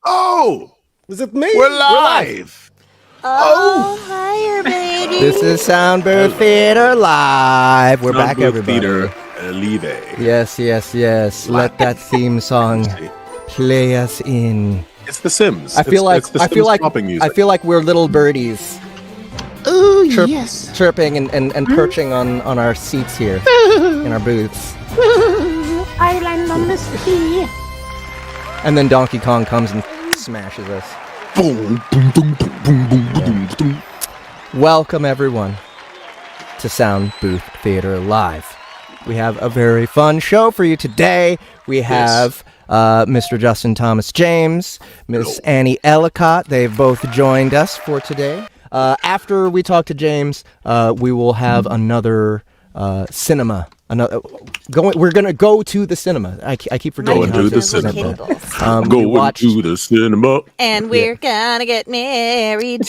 Oh! Is it me? We're live! Oh, hi, everybody. This is Soundbooth Theater Live. We're back, everybody. Theater Live. Yes. Let that theme song play us in. It's The Sims. I feel like we're little birdies. Oh, yes. Chirping and perching on our seats here in our booths. Island on the sea. And then Donkey Kong comes and smashes us. Boom, boom, boom, boom, boom, boom, boom, boom. Welcome, everyone, to Soundbooth Theater Live. We have a very fun show for you today. We have Mr. Justin Thomas James, Miss Annie Ellicott. They've both joined us for today. After we talk to James, we will have another cinema. We're gonna go to the cinema. I keep forgetting. Going to the cinema. Going to the cinema. And we're gonna get married.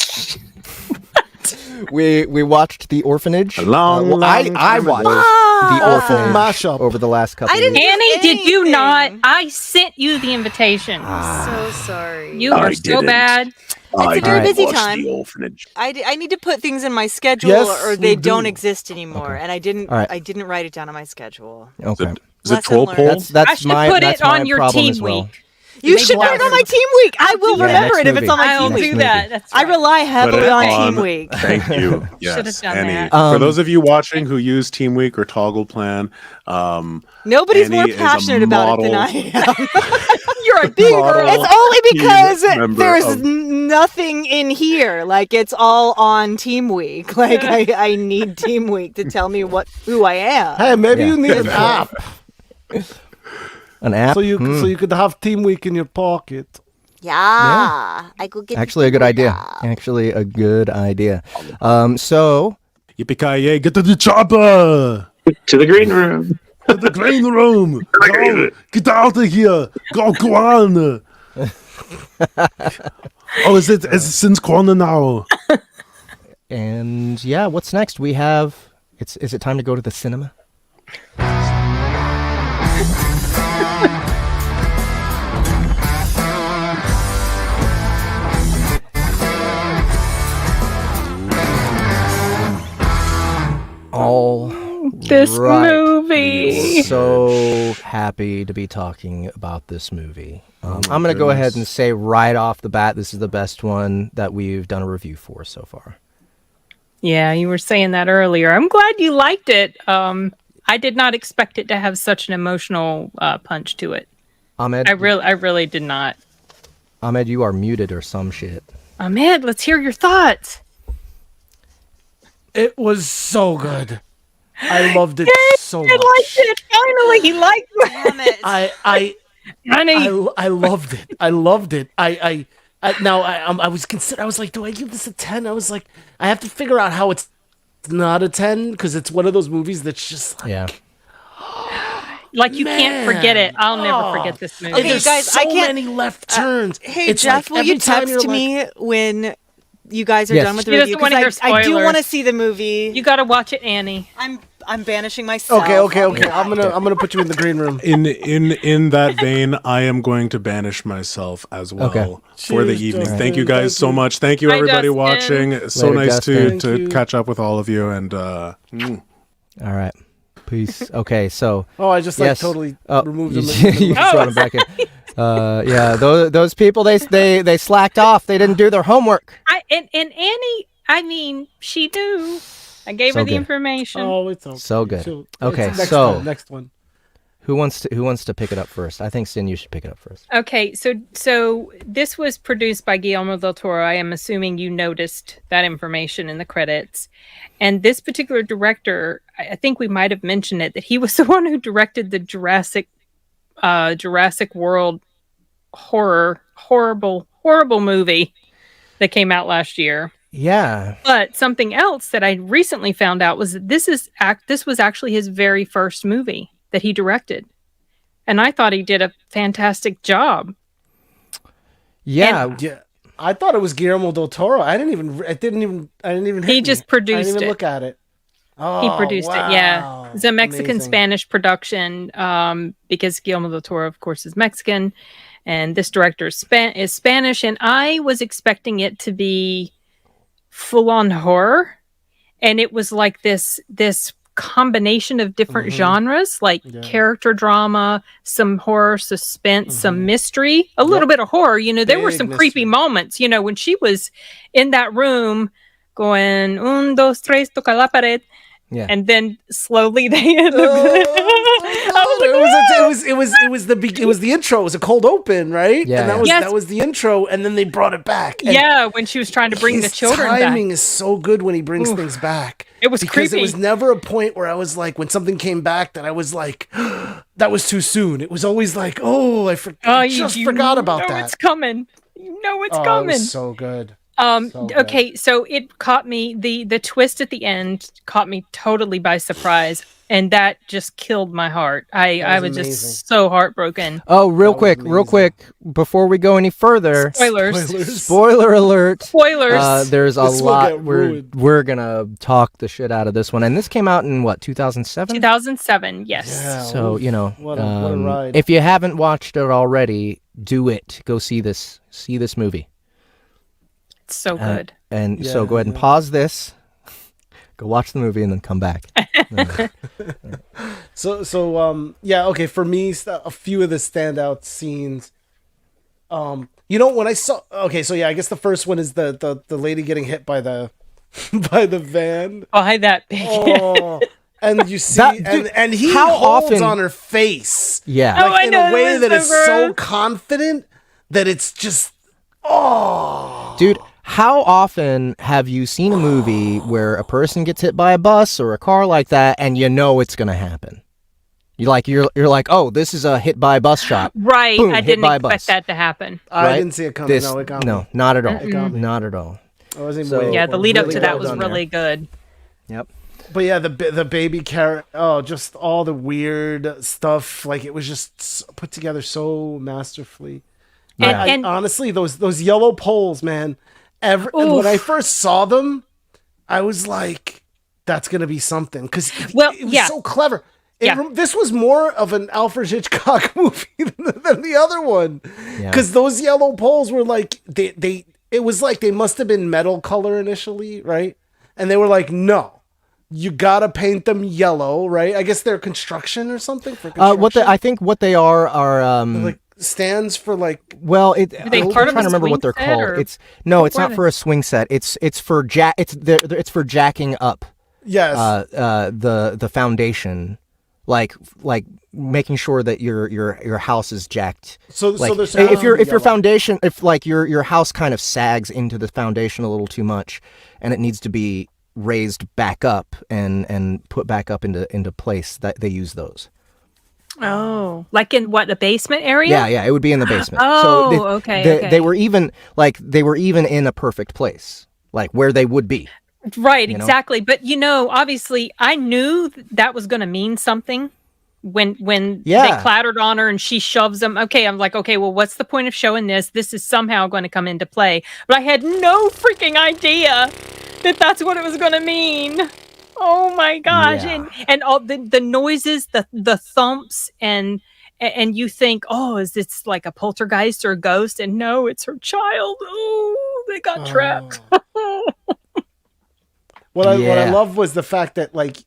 We watched The Orphanage. I watched The Orphanage mashup over the last couple of years. Annie, did you not? I sent you the invitation. So sorry. You are so bad. It's a very busy time. The Orphanage. I need to put things in my schedule, Yes, or they we don't do. exist anymore, and I didn't. All right. I didn't write it down on my schedule. Okay, Is it Lesson troll learned. pole? that's I should my put that's it on my your problem team as well. week. You should put it on my team week. I will Yeah, remember next it if it's on my I will team Next week. do that. That's I right. rely Put heavily it on Team Week. Thank you. Should've Yes, done Annie. that. For those of you watching who use Team Week or Toggle Plan, Nobody's Annie more is a passionate about it than I model- am. You're a big girl. It's only because member there's of- nothing in here. Like, it's all on Team Week. Like, I need Team Week to tell me who I am. Hey, maybe Yeah. you need an app An app. so you could have Team Week in your pocket. Yeah. I could get Actually, a good idea. Actually, a good idea. So Yippee-ki-yay, get to the chopper! To the green room. To the green room! Go, get out of here! Go on! Oh, is it Cyns Corner now? and yeah, what's next? We have. Is it time to go to the cinema? All This right. movie. So happy to be talking about this movie. I'm going to go ahead and say right off the bat, this is the best one that we've done a review for so far. Yeah, you were saying that earlier. I'm glad you liked it. I did not expect it to have such an emotional punch to it. Ahmed, I really did not. Ahmed, you are muted or some shit. Ahmed, let's hear your thoughts. It was so good. I loved it so much. I liked it. Finally, he liked it. Damn it. I loved it. I loved it. I was like, do I give this a 10? I was like, I have to figure out how it's not a 10 because it's one of those movies that's just like, Yeah. Like you can't forget it. I'll never forget this movie. Okay, there's guys, so I can't- many left turns. Hey, It's Jeff, like will you every time text you're me when you guys are Yes. done with the She doesn't review? wanna hear Because I do spoilers. want to see the movie. You got to watch it, Annie. I'm banishing myself. Okay. I'm gonna put you in the green room. In that vein, I am going to banish myself as well Okay. for the Cheers, evening. Justin. Thank you guys so much. Thank you Bye, everybody Justin. watching. So Later, nice Justin. to Thank you. catch up with all of you and All right. Peace. Okay, so Oh, I just yes. totally Oh, removed you, them. you just brought them back in. Yeah, those people they slacked off. They didn't do their homework. And Annie, I mean, she knew. I gave So her the good. information. Oh, it's okay. So good. She'll- Okay, it's next so- one, next one. Who wants to pick it up first? I think Sin, you should pick it up first. Okay, so this was produced by Guillermo del Toro. I am assuming you noticed that information in the credits. And this particular director, I think we might have mentioned it, that he was the one who directed the Jurassic World horrible movie that came out last year. Yeah. But something else that I recently found out was that this was actually his very first movie that he directed. And I thought he did a fantastic job. Yeah. Yeah, I thought it was Guillermo del Toro. I didn't even. He just produced I didn't even it. look at it. He produced it, yeah. wow. It's a Amazing. Mexican-Spanish production because Guillermo del Toro, of course, is Mexican, and this director is Spanish, and I was expecting it to be full-on horror, and it was like this combination of different genres, like character drama, some horror, suspense, some mystery, a little bit of horror. There were Big some mystery. creepy moments, when she was in that room going, un, dos, tres, toca la pared. Yeah. And then slowly they end up. It was the intro. It was a cold open, right? Yeah, and that yeah. was Yes. that was the intro, and then they brought it back. And Yeah, when she was trying to bring the his children timing back. is so good when he brings things back. It was because creepy. it was never a point where I was like, when something came back, that I was like, that was too soon. It was always like, oh, I just forgot about that. It's coming. You know it's It coming. was so good. So good. Okay, so it caught me, the twist at the end caught me totally by surprise, and that just killed my heart. I was amazing. just so heartbroken. Oh, real was quick, before we go any further, Spoilers. spoiler alert. Spoilers. There's a This will lot. get We're ruined. we're gonna talk the shit out of this one, and this came out in what 2007. 2007, yes. Yeah. So what a ride. if you haven't watched it already, do it. Go see this movie. It's so good. And so go ahead and pause this. Go watch the movie and then come back. Okay, for me, a few of the standout scenes. When I saw, I guess the first one is the lady getting hit by the by the van. By that big. Oh, and you see, That- dude, and he how holds often- on her face, Yeah. Oh, I in know, a way that that was is so so gross. confident that it's just, Dude, how often have you seen a movie where a person gets hit by a bus or a car like that, and you know it's gonna happen? You're like, oh, this is a hit by bus shot. Right. Boom, I hit didn't by a expect bus. that to happen. I Right? didn't see it coming. This, No, it got me. no, not at all. got me. Not at all. I wasn't So- waiting Yeah, for the it. lead up really to that well was done really good. Yep. But yeah, the baby carrot. Oh, just all the weird stuff. Like it was just put together so masterfully. Yeah. And Honestly, those yellow poles, man. And when I first saw them, I was like, "That's gonna be something." Because it was so clever. This was more of an Alfred Hitchcock movie than the other one. Yeah. Because those yellow poles were like it was like they must have been metal color initially, right? And they were like, "No, you gotta paint them yellow," right? I guess they're construction or something for construction. I think what they are like stands for like well, they I'm part of trying to a remember what swing they're set, called. or It's not were they? for a swing set. It's for it's for jacking up yes. the foundation, like making sure that your house is jacked. So Like, there's if your yellow. foundation, if like your house kind of sags into the foundation a little too much, and it needs to be raised back up and put back up into place, that they use those. Oh, like in what, the basement area? Yeah, it would be in the basement. Oh, they, okay. They were even in a perfect place, like where they would be. Right, you know? exactly. But obviously, I knew that was going to mean something when they Yeah. clattered on her and she shoves them. Okay, I'm like, okay, well, what's the point of showing this? This is somehow going to come into play. But I had no freaking idea that that's what it was going to mean. Oh my gosh! Yeah. And all the noises, the thumps, and you think, oh, is this like a poltergeist or a ghost? And no, it's her child. Oh, they got trapped. What I Yeah. love was the fact that like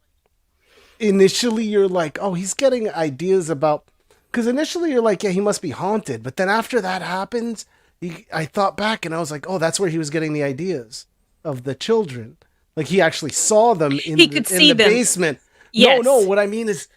initially you're like, oh, he's getting ideas about, because initially you're like, yeah, he must be haunted, but then after that happens, I thought back and I was like, oh, that's where he was getting the ideas of the children. Like he actually saw them in He the, could in see the them. basement. Yes. No, what I mean is,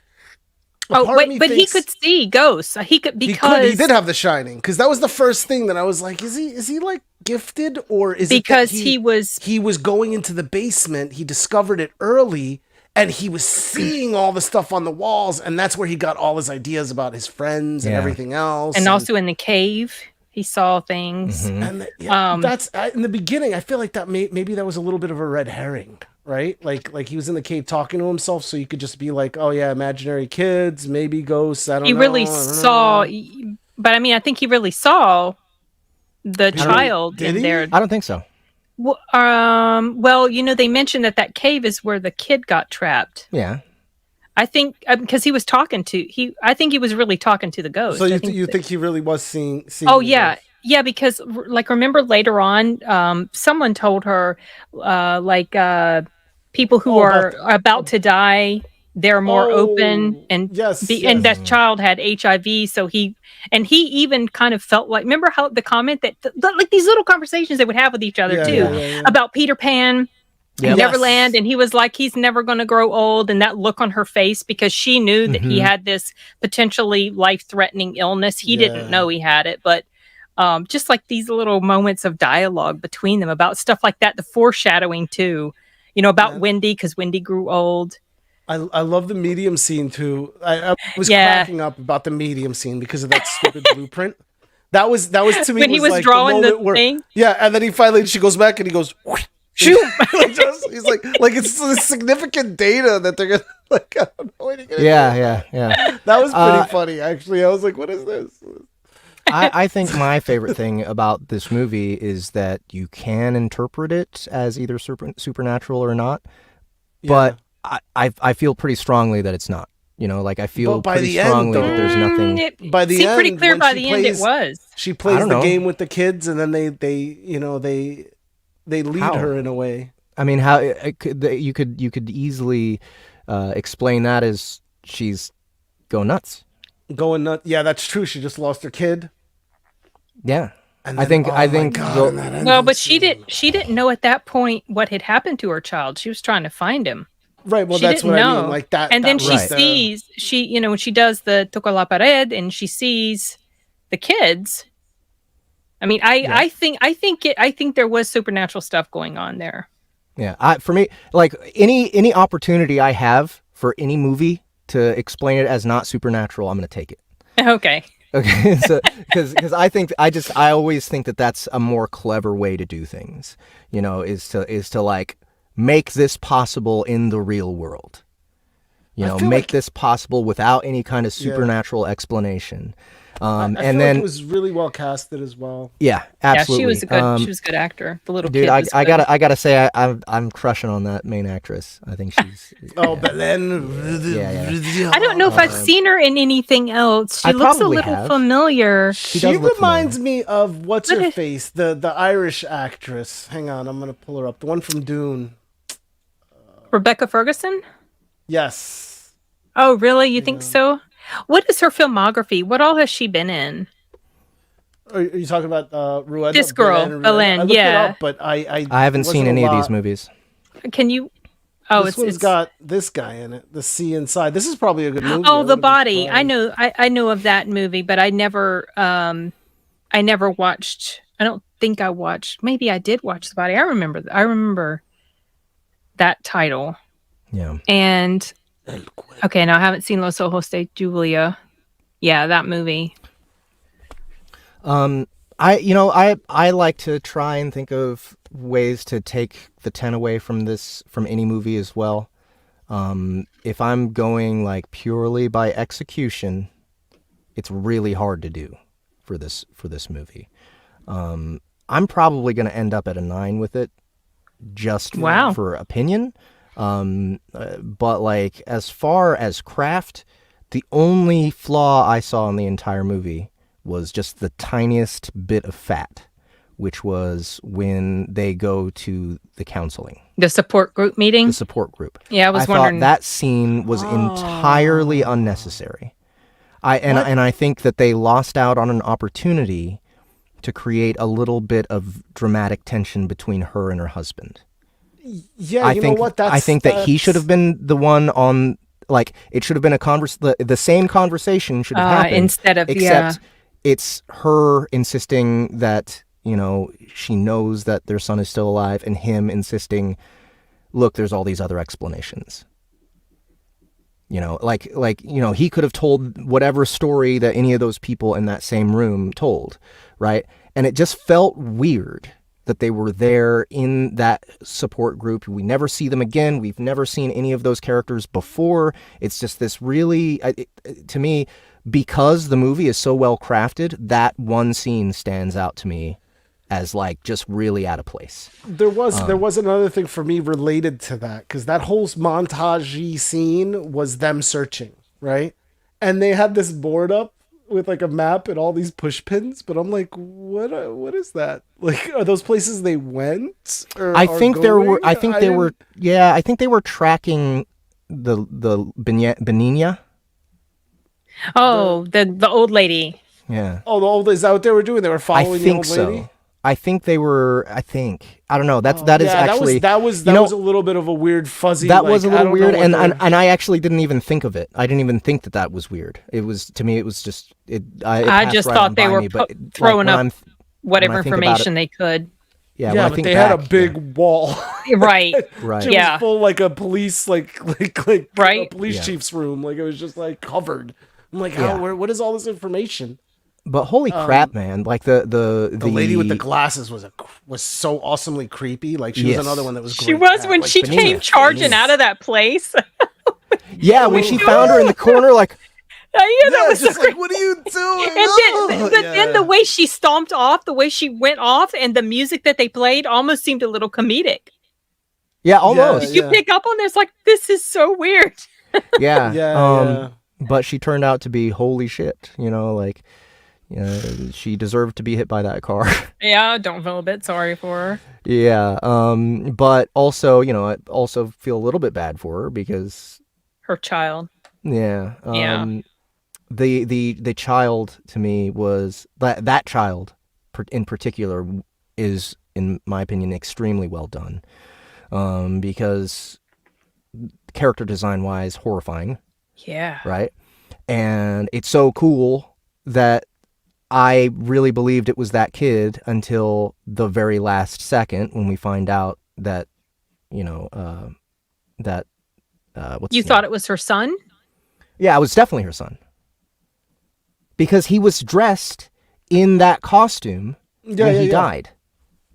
Oh, part of me but he thinks- could see ghosts. He could, because he did have the Shining, because that was the first thing that I was like, is he like gifted, or is because it that he was going into the basement, he discovered it early, and he was seeing all the stuff on the walls, and that's where he got all his ideas about his friends and Yeah. everything else, and also in the cave he saw things. Mm-hmm. and that's in the beginning. I feel like that maybe that was a little bit of a red herring, right? Like he was in the cave talking to himself, so you could just be like, oh yeah, imaginary kids, maybe ghosts. I don't know. He really I don't saw, know. but I mean, I think he really saw the child Did in he? there. I don't think so. Well, they mentioned that cave is where the kid got trapped. Yeah. I think because he was talking to I think he was really talking to the ghost. So you think he really was seeing Oh the yeah, ghost? yeah. Because remember later on, someone told her people who are about to die, they're more open and and that child had HIV, so he even kind of felt like, remember how the comment that like these little conversations they would have with each other too about Peter Pan. Yep. Neverland, and he was like, he's never going to grow old, and that look on her face because she knew that he had this potentially life-threatening illness. He didn't know he had it, but just like these little moments of dialogue between them about stuff like that, the foreshadowing too, about Wendy, because Wendy grew old. I love the medium scene too. I was cracking up about the medium scene because of that stupid blueprint. That was to me when he was like drawing the thing. Yeah, and then she goes back and he goes. Shoot! He's like it's the significant data that they're gonna like. I don't know what yeah. That was pretty funny, actually. I was like, "What is this?" I think my favorite thing about this movie is that you can interpret it as either supernatural or not, but I feel pretty strongly that it's not. I feel pretty strongly that there's nothing. By the end, pretty clear by the end it was. She plays the game with the kids, and then they lead her in a way. I mean, how you could easily explain that as she's going nuts. Going nuts. Yeah, that's true. She just lost her kid. Yeah, and I think. But she didn't know at that point what had happened to her child. She was trying to find him. Right. Well, that's what I mean. Like that. And then she sees when she does the toca la pared and she sees the kids. I mean, I think there was supernatural stuff going on there. Yeah, for me, like any opportunity I have for any movie to explain it as not supernatural, I'm going to take it. Okay. Okay, so because I always think that that's a more clever way to do things. Is to like make this possible in the real world. Make this possible without any kind of supernatural explanation. I feel like it was really well casted as well. Yeah, absolutely. Yeah, she was a good actor. The little dude, kid was I gotta say I'm crushing on that main actress. I think she's Belen. Yeah. I don't know if I've seen her in anything else. She looks a little familiar. She reminds me of what's her face, the Irish actress. Hang on, I'm gonna pull her up. The one from Dune. Rebecca Ferguson? Yes. Oh, really? You think so? What is her filmography? What all has she been in? Are you talking about Rueda? This girl, Belen, I looked it up, but I haven't seen any of these movies. Can you? Oh, it's got this guy in it. The Sea Inside. This is probably a good movie. Oh, The Body. I know of that movie, but I never watched. I don't think I watched. Maybe I did watch The Body. I remember that title. Yeah. And okay, now I haven't seen Los Ojos de Julia. Yeah, that movie. I like to try and think of ways to take the 10 away from any movie as well. If I'm going like purely by execution, it's really hard to do for this movie. I'm probably going to end up at a 9 with it, just for opinion. But like as far as craft, the only flaw I saw in the entire movie was just the tiniest bit of fat, which was when they go to the counseling. The support group meeting? The support group. Yeah, I was wondering. Thought that scene was entirely unnecessary. I think that they lost out on an opportunity to create a little bit of dramatic tension between her and her husband. Yeah, I think that he should have been the one on, like, it should have been the same conversation should have happened. Instead of, except it's her insisting that, she knows that their son is still alive, and him insisting, look, there's all these other explanations. He could have told whatever story that any of those people in that same room told, right? And it just felt weird that they were there in that support group. We never see them again. We've never seen any of those characters before. It's just this really, to me, because the movie is so well crafted, that one scene stands out to me as like just really out of place. There was another thing for me related to that, because that whole montage-y scene was them searching, right? And they had this board up with like a map and all these push pins, but I'm like, what is that? Like, are those places they went? I think they were tracking the Benigna. Oh, the old lady. Yeah. Oh, the old ladies out there were doing. They were following the old lady. I think they were. I don't know. That is actually that was a little bit of a weird fuzzy. That was a little weird, and I actually didn't even think of it. I didn't even think that was weird. It was, to me, it was just it. I just thought they were throwing up whatever information they could. Yeah, yeah, but they had a big wall. Right. Right. It was full like a police like right? a police chief's room. Like it was just like covered. I'm like, what is all this information? But holy crap, man! Like the lady with the glasses was so awesomely creepy. Like she was another one that was. She was when she came charging out of that place. Yeah, when she found her in the corner, like. That was just so like, what are you doing? And then the way she stomped off, the way she went off, and the music that they played almost seemed a little comedic. Yeah, almost. Did you pick up on this? Like, this is so weird. Yeah. But she turned out to be holy shit. Like. She deserved to be hit by that car. Yeah, I don't feel a bit sorry for her. Yeah, but also, I also feel a little bit bad for her because her child. Yeah. The child to me was that child in particular is, in my opinion, extremely well done. Because character design wise, horrifying. Yeah. Right. And it's so cool that I really believed it was that kid until the very last second when we find out that, what's you thought it was her son? Yeah, it was definitely her son. Because he was dressed in that costume when he died.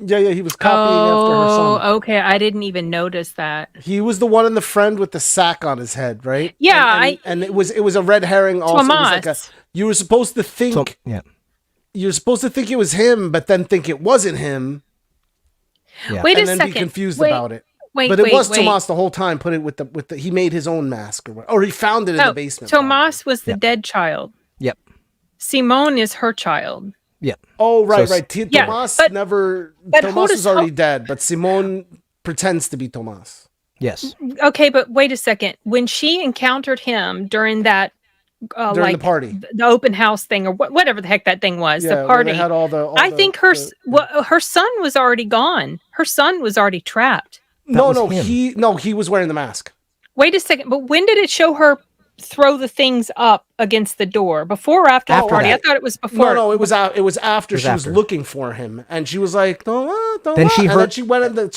Yeah, he was copying after her son. Oh, okay. I didn't even notice that. He was the one in the friend with the sack on his head, right? Yeah, and it was a red herring also. Tomas. It was like you were supposed to think you're supposed to think it was him, but then think it wasn't him. Yeah. Wait and a then second. be confused about it. But it was Tomas the whole time. Put it with the he made his own mask or he found it in the basement. Tomas was the dead child. Yep. Simone is her child. Yep. Oh right. Tomas never. But Tomas is already dead, but Simone pretends to be Tomas. Yes. Okay, but wait a second. When she encountered him during that. During the party, the open house thing, or whatever the heck that thing was, the party. They had I think her son was already gone. Her son was already trapped. He was wearing the mask. Wait a second, but when did it show her throw the things up against the door? Before or after the party? I thought it was before. No, it was after she was looking for him, and she was like, Then she heard. And then she went in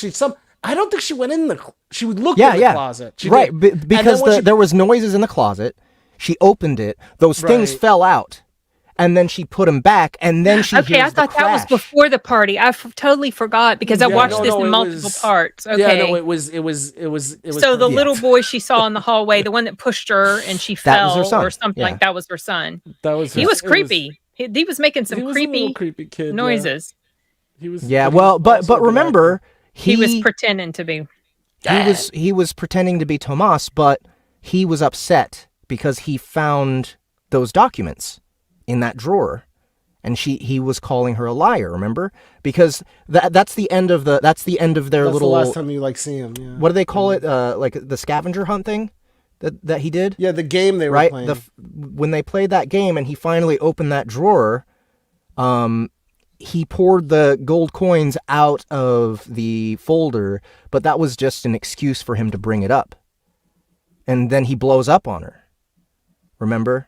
I don't think she went in she would look in the closet. Because there was noises in the closet. She opened it. Those things fell out, and then she put them back, and then she. Okay, I thought that was before the party. I totally forgot because I watched this in multiple parts. Okay, yeah, no, it was. So the little boy she saw in the hallway, the one that pushed her and she fell, or something like that, was her son. He was creepy. He was making some creepy kid, noises. He was. Yeah, well, but remember, he was pretending to be. He was pretending to be Tomas, but he was upset because he found those documents in that drawer, and he was calling her a liar. Remember, because that's the end of their little. The last time you see him. Yeah. What do they call it? Like the scavenger hunt thing that he did. Yeah, the game they were playing. When they played that game, and he finally opened that drawer, he poured the gold coins out of the folder, but that was just an excuse for him to bring it up, and then he blows up on her. Remember?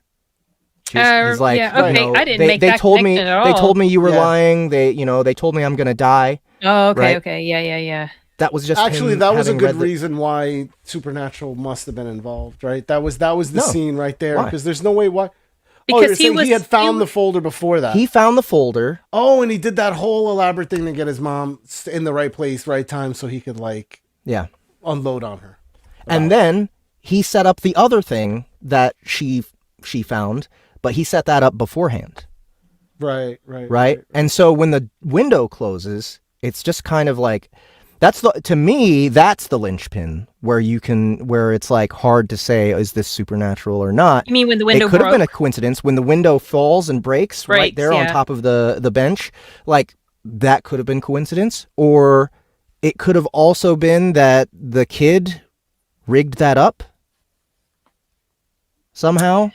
He's like, I didn't make that connection at all. They told me you were lying. They told me I'm gonna die. Oh, okay, right? okay, yeah. That was just actually that was a good reason why Supernatural must have been involved, right? That was the scene right there, because there's no way why. Because he had found the folder before that. He found the folder. Oh, and he did that whole elaborate thing to get his mom in the right place, right time, so he could unload on her. And then he set up the other thing that she found, but he set that up beforehand. Right. And so when the window closes, it's just kind of like, to me, that's the linchpin where it's like hard to say, is this supernatural or not? You mean when the window It could have been a broke? coincidence when the window falls and breaks right there on yeah. top of the bench. Like, that could have been coincidence, or it could have also been that the kid rigged that up somehow.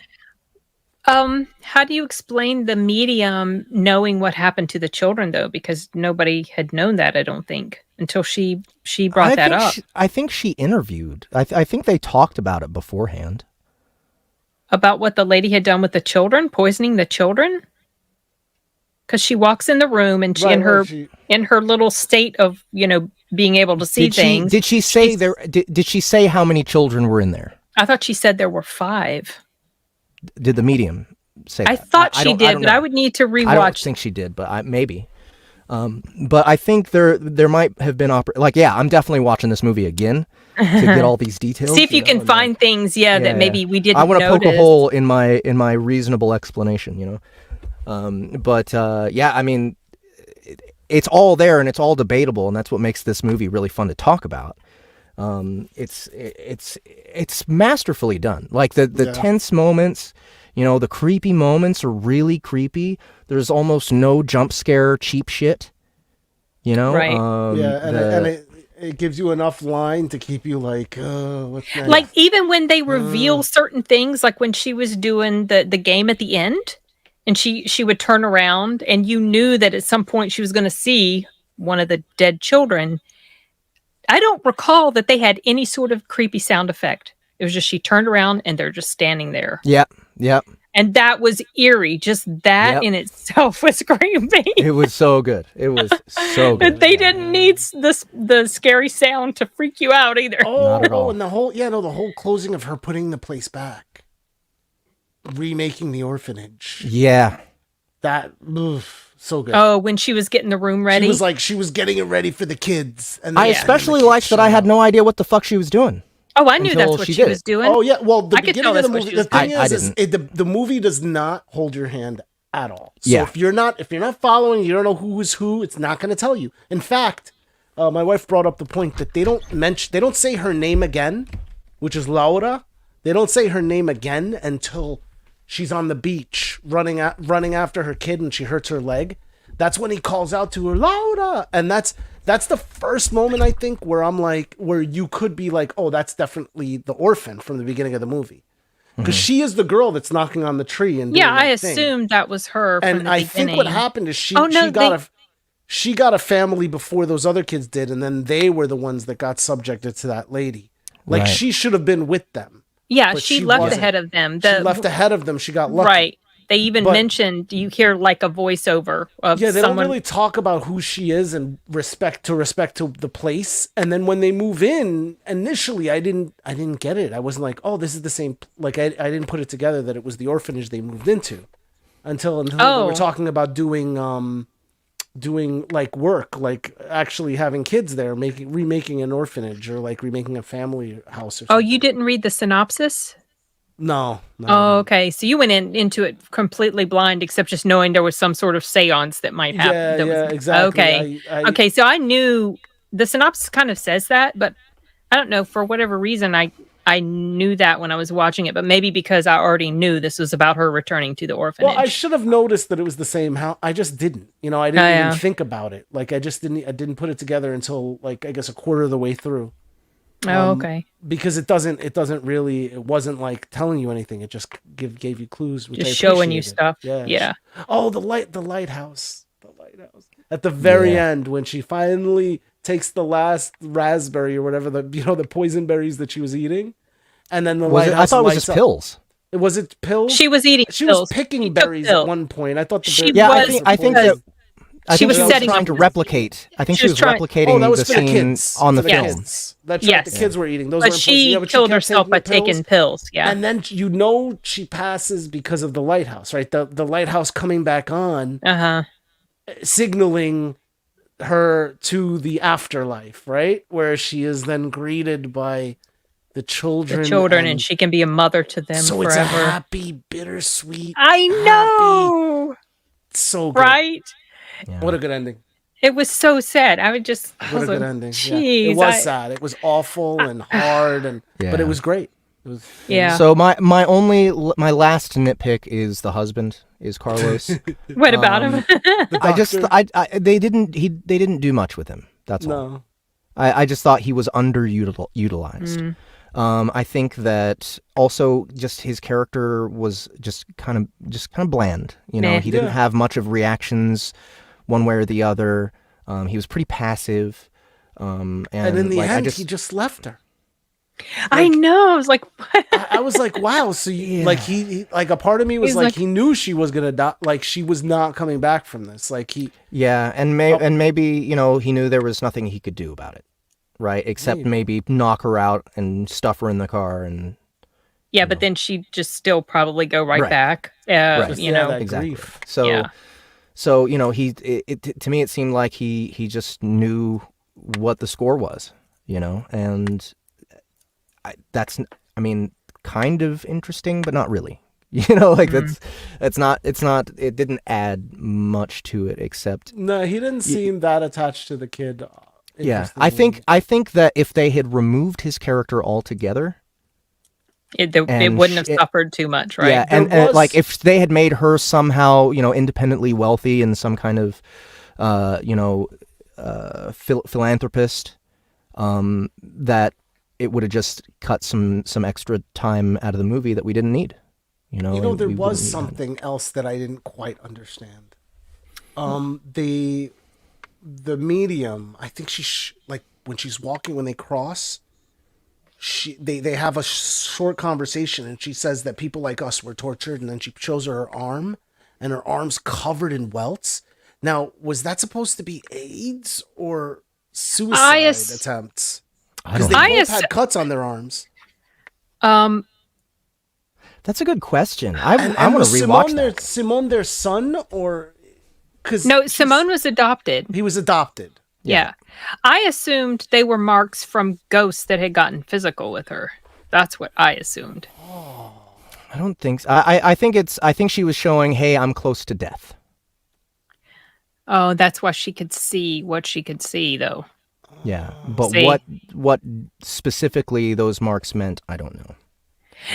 How do you explain the medium knowing what happened to the children, though? Because nobody had known that, I don't think, until she brought that up. I think she interviewed. I think they talked about it beforehand. About what the lady had done with the children, poisoning the children? Because she walks in the room and she, in her little state of, being able to see things. Did she say did she say how many children were in there? I thought she said there were 5. Did the medium say I that? thought she did, but I would need to rewatch. I don't think she did, but maybe. But I think there might have been I'm definitely watching this movie again to get all these details. See if you can find things, that maybe we didn't. I want to notice. poke a hole in my reasonable explanation, I mean, it's all there and it's all debatable, and that's what makes this movie really fun to talk about. It's masterfully done. Like the tense moments, the creepy moments are really creepy. There's almost no jump scare cheap shit, Right. And it gives you enough line to keep you like, what's next? Like even when they reveal certain things, like when she was doing the game at the end, and she would turn around, and you knew that at some point she was going to see one of the dead children. I don't recall that they had any sort of creepy sound effect. It was just she turned around and they're just standing there. Yep. And that was eerie. Just that in itself was creepy. It was so good. It was so good. They didn't need the scary sound to freak you out either. Not at all. And the whole closing of her putting the place back, remaking the orphanage. Yeah. That, so good. Oh, when she was getting the room ready? She was getting it ready for the kids. And I especially liked that I had no idea what the fuck she was doing. Oh, I knew that's what she was doing. Oh, yeah. Well, the I could beginning tell of the that's what movie, she was the thing doing. is the movie does not hold your hand at all. So Yeah. if you're not following, you don't know who is who, it's not going to tell you. In fact, my wife brought up the point that they don't say her name again, which is Laura. They don't say her name again until she's on the beach running after her kid and she hurts her leg. That's when he calls out to her, Laura, and that's the first moment I think where I'm like, where you could be like, oh, that's definitely the orphan from the beginning of the movie, because she is the girl that's knocking on the tree and doing I that thing. assumed that was her. From And the I beginning. think what happened is she they got a family before those other kids did, and then they were the ones that got subjected to that lady. Like Right. she should have been with them. Yeah, but she she left wasn't. ahead of them. She left ahead of them. She got lucky. Right. They even But- mentioned, you hear like a voiceover of Yeah, they someone. don't really talk about who she is and respect to the place. And then when they move in, initially I didn't get it. I wasn't like, oh, this is the same. Like I didn't put it together that it was the orphanage they moved into until they were talking about doing like work, like actually having kids there, remaking an orphanage or like remaking a family house. Or Oh, something. you didn't read the synopsis? No. Oh, okay. So you went into it completely blind, except just knowing there was some sort of seance that might happen. Yeah, exactly. Okay. Okay, so I knew the synopsis kind of says that, but I don't know, for whatever reason, I knew that when I was watching it, but maybe because I already knew this was about her returning to the orphanage. Well, I should have noticed that it was the same house. I just didn't. I didn't even think about it. Like I didn't put it together until like I guess a quarter of the way through. Okay. Because it wasn't like telling you anything. It just gave you clues, which Just I showing you appreciated. stuff. Yeah. Yeah. Oh, the lighthouse. At the very end, when she finally takes the last raspberry or whatever, the poison berries that she was eating, and then the lighthouse. I thought it was lights just up. pills. Was it pills? She was eating She pills. was picking She took berries pills. at one point. I thought the She berries. was- I think because I she think was she was setting trying up- to replicate. I think she she was was trying- replicating Oh, that was the for the scene kids. on the For film. kids. That's Yes. right. The kids were eating. Those But were she poison. killed kept herself by taking the taking pills. Yeah. And then she passes because of the lighthouse, right? The lighthouse coming back on, signaling her to the afterlife, right? Where she is then greeted by the children. And she can be a mother to them so forever. it's a happy, bittersweet. I know. So good. right? Yeah. What a good ending. It was so sad. I What a was good like, ending. Jeez, It was sad. It was awful and hard, but it was great. It was, Yeah. So my last nitpick is the husband is Carlos. What about him? They didn't do much with him. That's all. No. I just thought he was underutilized. I think that also just his character was just kind of bland. You know, Meh. he didn't have much of reactions one way or the other. He was pretty passive. And in the like, end, he just left her. I know. I was like, what? I was like, wow. So like he like a part of me was He's like, like- he knew she was gonna die. Like she was not coming back from this. Like he. Yeah, and maybe you know he knew there was nothing he could do about it, right? Except maybe knock her out and stuff her in the car and. Yeah, but then she'd just still probably go right back. Right. You know. that Exactly. grief. So, Yeah. so you know, to me it seemed like he just knew what the score was, you know, and that's kind of interesting, but not really. You know, like it didn't add much to it except. No, he didn't seem that attached to the kid. Yeah, interestingly. I think that if they had removed his character altogether. It And wouldn't have suffered too much, right? Yeah, and like if they had made her somehow, you know, independently wealthy and some kind of, philanthropist, that it would have just cut some extra time out of the movie that we didn't need. You know, there we was wouldn't need something else that I didn't quite understand. The medium, I think like when she's walking, when they cross, they have a short conversation, and she says that people like us were tortured, and then she shows her arm, and her arm's covered in welts. Now, was that supposed to be AIDS or suicide attempts? Because they both had cuts on their arms. That's a good question. I want to was rewatch that. Simone their son, or because No, Simone was adopted. he was adopted. Yeah. I assumed they were marks from ghosts that had gotten physical with her. That's what I assumed. I don't think so. I think she was showing, hey, I'm close to death. Oh, that's why she could see what she could see, though. Yeah, but See. what specifically those marks meant, I don't know.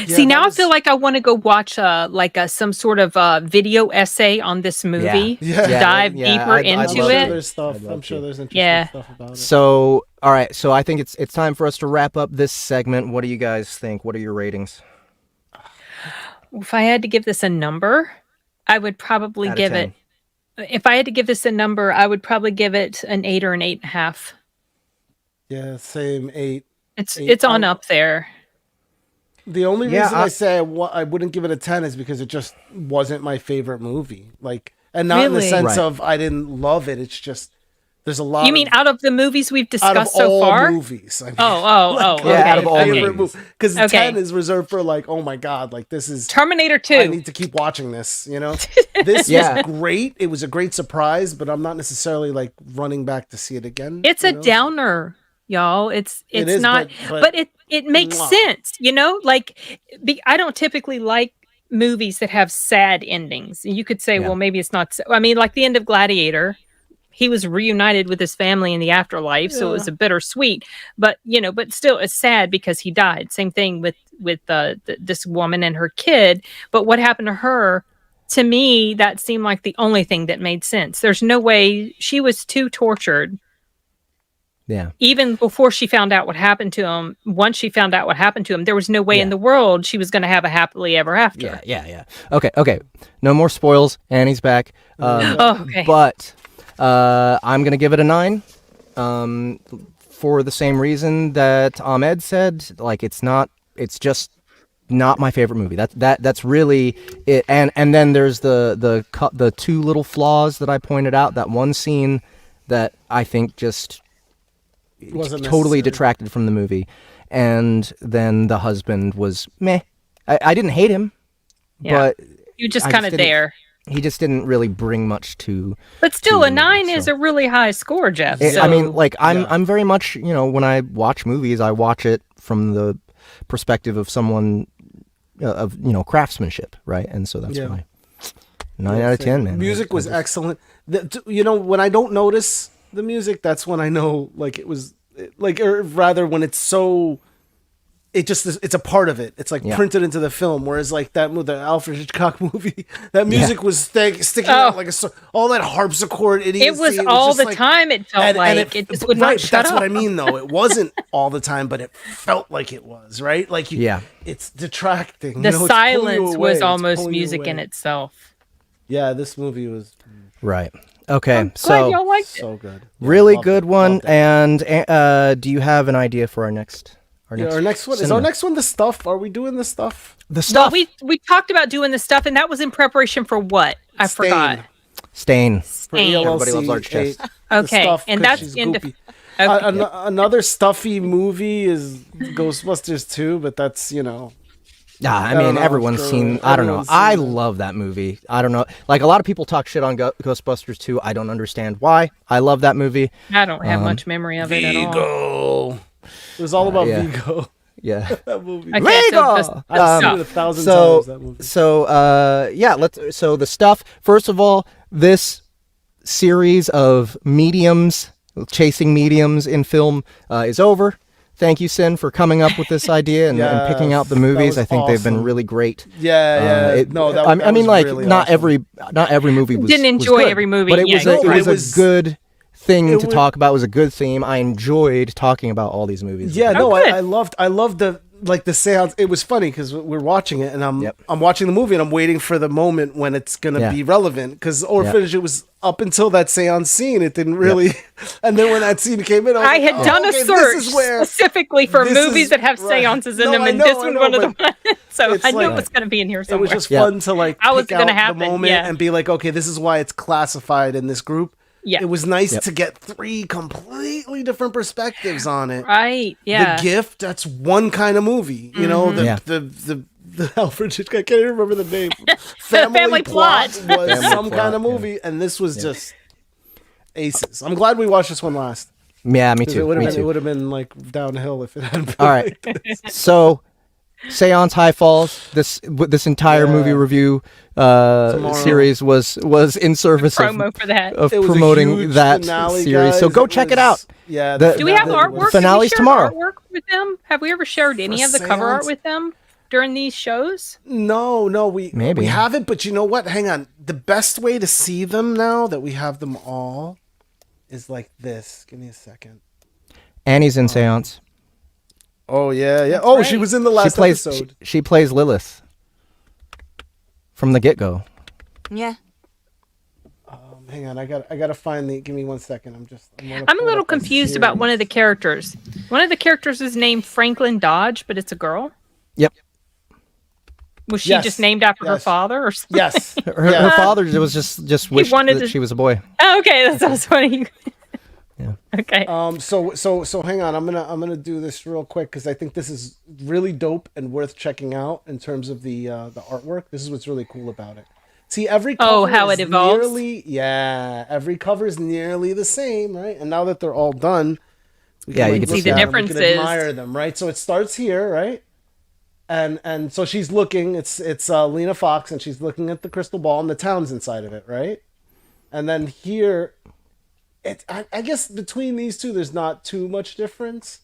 Yeah, See, now that I feel like I want to go watch some sort of video essay on this movie. Yeah. To dive Yeah, deeper I'd into love I'm sure it. there's stuff. I'd love I'm sure to. there's interesting Yeah. stuff about it. So, all right. So I think it's time for us to wrap up this segment. What do you guys think? What are your ratings? If I had to give this a number, I would probably Out of give 10. it. If I had to give this a number, I would probably give it an 8 or an 8.5. Yeah, same 8. It's on up there. The only Yeah, reason I say I wouldn't give it a 10 is because it just wasn't my favorite movie. Like, and not in the Really? sense Right. of I didn't love it. It's just there's a lot. You mean out of the movies we've out of discussed so all far? movies? I mean, Oh, Yeah, okay. out of all okay. movies. Because Okay. 10 is reserved for like, oh my god, like this is. Terminator 2. I need to keep watching this. You know, this Yeah. was great. It was a great surprise, but I'm not necessarily like running back to see it again. It's you a know? downer, y'all. It's is, not, but- but it makes Mwah. sense, you know. Like, I don't typically like movies that have sad endings. And you could say, Yeah. well, maybe it's not. I mean, like the end of Gladiator, he was reunited with his family in the afterlife, so it was a bittersweet. But but still, it's sad because he died. Same thing with this woman and her kid. But what happened to her? To me, that seemed like the only thing that made sense. There's no way she was too tortured. Yeah. Even before she found out what happened to him, once she found out what happened to him, there was no way in the world she was going to have a happily ever after. Yeah. Okay. No more spoils. Annie's back. Oh, okay. But I'm going to give it a 9 for the same reason that Ahmed said. Like, it's just not my favorite movie. That's really it. And then there's the two little flaws that I pointed out. That one scene that I think just Wasn't totally necessary. detracted from the movie. And then the husband was meh. I didn't hate him, Yeah. but You just I kind of didn't- there. he just didn't really bring much to. But still, to a 9 so- is a really high score, Jeff. I so- mean, like I'm very much, when I watch movies, I watch it from the perspective of someone of craftsmanship, right? And so that's Yeah. why. 9 out of 10, man. Music was excellent. When I don't notice the music, that's when I know it was or rather when it's so. It's a part of it. It's printed into the film. Whereas the Alfred Hitchcock movie, that music was sticking out all that harpsichord idiocy. It was all the time. It felt it just would not shut that's up. what I mean, though. It wasn't all the time, but it felt like it was, right? It's detracting. The silence was almost music in itself. Yeah, this movie was right. Okay, I'm glad y'all liked it. so good. Really good one. And do you have an idea for our next? Our next one is our next one. The stuff. Are we doing the stuff? The stuff. Well, we talked about doing the stuff, and that was in preparation for what? I forgot. Stain. Everybody loves Arch Chest. Okay, and that's into. Another stuffy movie is Ghostbusters 2, but that's I mean, everyone's seen. I don't know. I love that movie. I don't know. A lot of people talk shit on Ghostbusters 2. I don't understand why. I love that movie. I don't have much memory of it at all. Vigo. It was all about Vigo. Yeah. That movie. Okay, Vigo! I've seen it 1,000 times, that movie. So the stuff. First of all, this series of mediums, chasing mediums in film is over. Thank you, Cyn, for coming up with this idea and picking out the movies. I think they've been really great. Yeah. Not every movie was. Didn't enjoy was good, every movie. but it was a good thing to talk about. It was a good theme. I enjoyed talking about all these movies. Yeah, I loved the the Seance. It was funny because we're watching it and I'm watching the movie and I'm waiting for the moment when it's gonna be relevant, because Orphanage, it was up until that Seance scene, it didn't really. And then when that scene came in, I had done a search specifically for movies that have seances in them, and this was one of the ones. So I knew it was going to be in here somewhere. It was just fun to I was pick gonna out happen, the moment and be like, okay, this is why it's classified in this group. Yeah. It was nice to get 3 completely different perspectives on it. Right. Yeah. The Gift, that's one kind of movie. The Alfred Hitchcock, I can't even remember the name. Family Plot was some kind of movie, and this was just aces. I'm glad we watched this one last. Yeah, me too. It would have been downhill if it hadn't been. All right. So, Seance High Falls. This entire movie review series was in service promo for that. of promoting that finale, series. guys. So go check it out. Yeah. Do we have artwork? Finale's tomorrow. Artwork with them? Have we ever shared any of the cover art with them during these shows? No, we haven't. But you know what? Hang on. The best way to see them now that we have them all is like this. Give me a second. Annie's in Seance. Oh yeah. That's Oh, right. she was in the last episode. She plays Lilith from the get-go. Yeah. Hang on, I gotta find the. Give me 1 second. I'm a little confused about one of the characters. One of the characters is named Franklin Dodge, but it's a girl. Yep. Was she just named after her father or something? Yes. Her father was just wished that she was a boy. Oh, okay, that's funny. Yeah. Okay. So hang on. I'm gonna do this real quick because I think this is really dope and worth checking out in terms of the artwork. This is what's really cool about it. See, every cover how it evolves. Every cover is nearly the same, right? And now that they're all done, you can see the differences. We can admire them, right? So it starts here, right? And so she's looking. It's Lena Fox, and she's looking at the crystal ball and the towns inside of it, right? And then here, I guess between these two, there's not too much difference.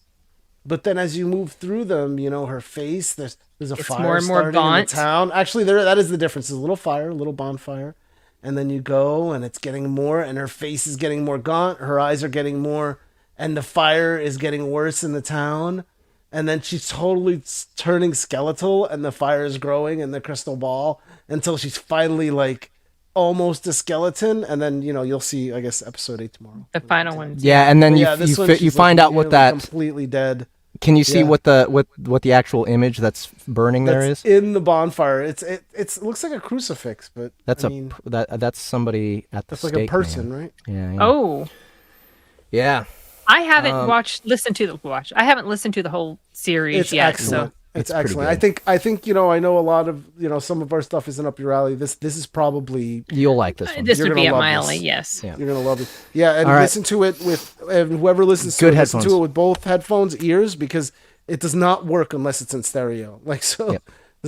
But then as you move through them, her face, there's a fire more and more starting in the gaunt. town. Actually, that is the difference. There's a little fire, a little bonfire. And then you go, and it's getting more, and her face is getting more gaunt. Her eyes are getting more, and the fire is getting worse in the town. And then she's totally turning skeletal, and the fire is growing in the crystal ball until she's finally almost a skeleton. And then you'll see, I guess, episode 8 tomorrow. The final one. Yeah, and then you find out what that completely dead. Can you see what the actual image that's burning there is in the bonfire? It looks like a crucifix, but that's that's somebody at the that's stake, like a person, man. right? Yeah. Oh. Yeah. I haven't listened to the whole series yet. Excellent. So. It's excellent. I think I know a lot of some of our stuff isn't up your alley. This is probably you'll like this one. This would be up my alley. Yes. Yeah. You're gonna love it. Yeah, and listen to it and whoever listens to it, listen to it with both headphones, ears, because it does not work unless it's in stereo. Let's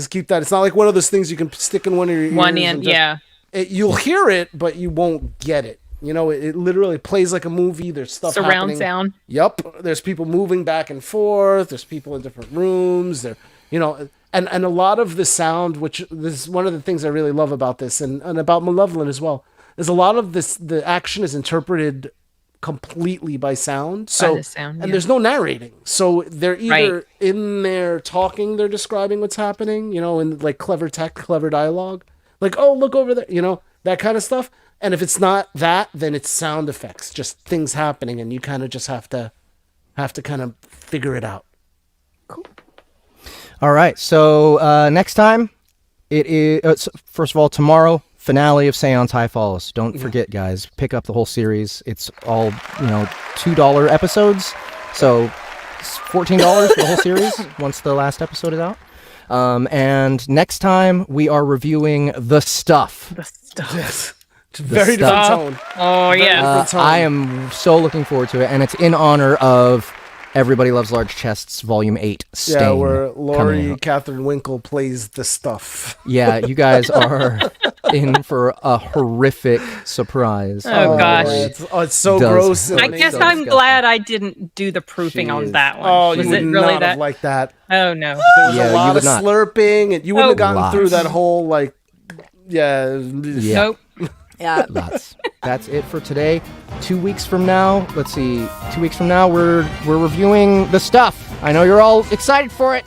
keep that. It's not like one of those things you can stick in one of your ears. One end, yeah. you'll hear it, but you won't get it. You know, it literally plays like a movie. There's stuff Surround happening. sound. Yep. There's people moving back and forth. There's people in different rooms. There, you know, and a lot of the sound, which this is one of the things I really love about this and about Malevolent as well, is a lot of this, the action is interpreted completely by sound. So, the sound, and there's no narrating. So they're either in there talking, they're describing what's happening, you know, in like clever tech, clever dialogue. Like, oh, look over there, you know, that kind of stuff. And if it's not that, then it's sound effects, just things happening, and you kind of just have to kind of figure it out. Cool. All right. So next time, it is first of all tomorrow, finale of Seance High Falls. Don't forget, guys, pick up the whole series. It's all $2 episodes, so it's $14 for the whole series once the last episode is out. And next time we are reviewing The Stuff. The Stuff. Yes. It's a very different tone. Oh, yeah. I am so looking forward to it, and it's in honor of Everybody Loves Large Chests Volume 8 Stain. Yeah, where Laurie Catherine Winkle plays The Stuff. Yeah, you guys are in for a horrific surprise. Oh, gosh. It's so gross. I guess I'm glad I didn't do the proofing on that one. Oh, was you would it really not have liked that. Oh, no. There was a lot of slurping, and you wouldn't have gotten through that whole, like, Nope. Yeah. Lots. That's it for today. 2 weeks from now, let's see. 2 weeks from now, we're reviewing The Stuff. I know you're all excited for it.